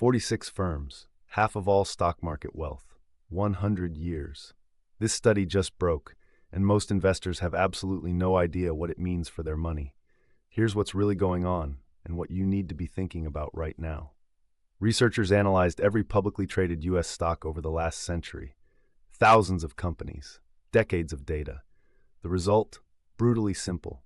46 firms, half of all stock market wealth, 100 years. This study just broke, and most investors have absolutely no idea what it means for their money. Here's what's really going on and what you need to be thinking about right now. Researchers analyzed every publicly traded U.S. stock over the last century. Thousands of companies, decades of data. The result? Brutally simple.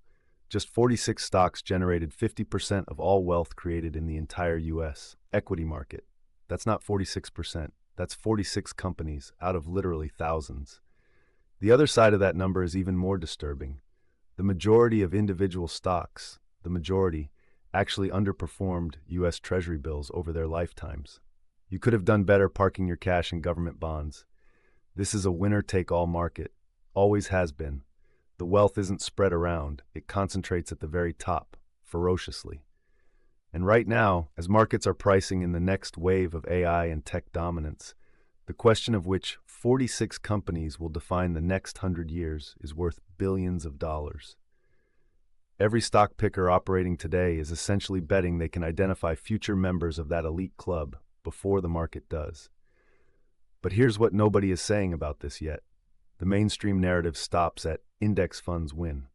Just 46 stocks generated 50% of all wealth created in the entire U.S. equity market. That's not 46%. That's 46 companies out of literally thousands. The other side of that number is even more disturbing. The majority of individual stocks, actually underperformed U.S. Treasury bills over their lifetimes. You could have done better parking your cash in government bonds. This is a winner-take-all market. Always has been. The wealth isn't spread around. It concentrates at the very top, ferociously. And right now, as markets are pricing in the next wave of AI and tech dominance, the question of which 46 companies will define the next 100 years is worth billions of dollars. Every stock picker operating today is essentially betting they can identify future members of that elite club before the market does. But here's what nobody is saying about this yet. The mainstream narrative stops at index funds win.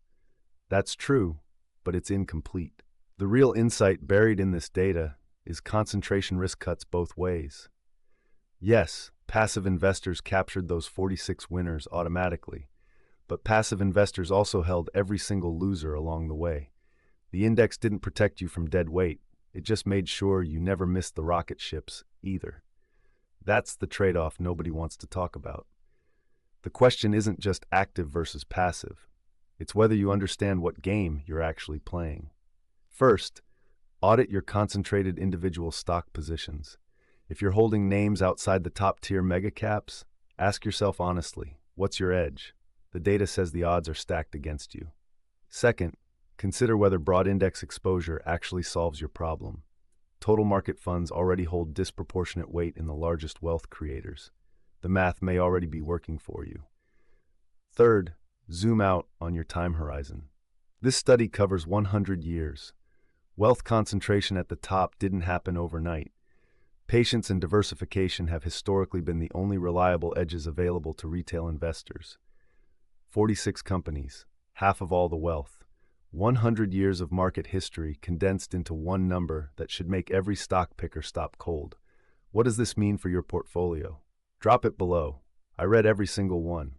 That's true, but it's incomplete. The real insight buried in this data is concentration risk cuts both ways. Yes, passive investors captured those 46 winners automatically, but passive investors also held every single loser along the way. The index didn't protect you from dead weight. It just made sure you never missed the rocket ships either. That's the trade-off nobody wants to talk about. The question isn't just active versus passive. It's whether you understand what game you're actually playing. First, audit your concentrated individual stock positions. If you're holding names outside the top-tier mega caps, ask yourself honestly, what's your edge? The data says the odds are stacked against you. Second, consider whether broad index exposure actually solves your problem. Total market funds already hold disproportionate weight in the largest wealth creators. The math may already be working for you. Third, zoom out on your time horizon. This study covers 100 years. Wealth concentration at the top didn't happen overnight. Patience and diversification have historically been the only reliable edges available to retail investors. 46 companies, half of all the wealth. 100 years of market history condensed into one number that should make every stock picker stop cold. What does this mean for your portfolio? Drop it below. I read every single one.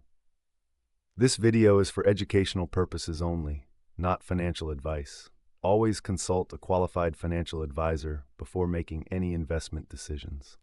This video is for educational purposes only, not financial advice. Always consult a qualified financial advisor before making any investment decisions.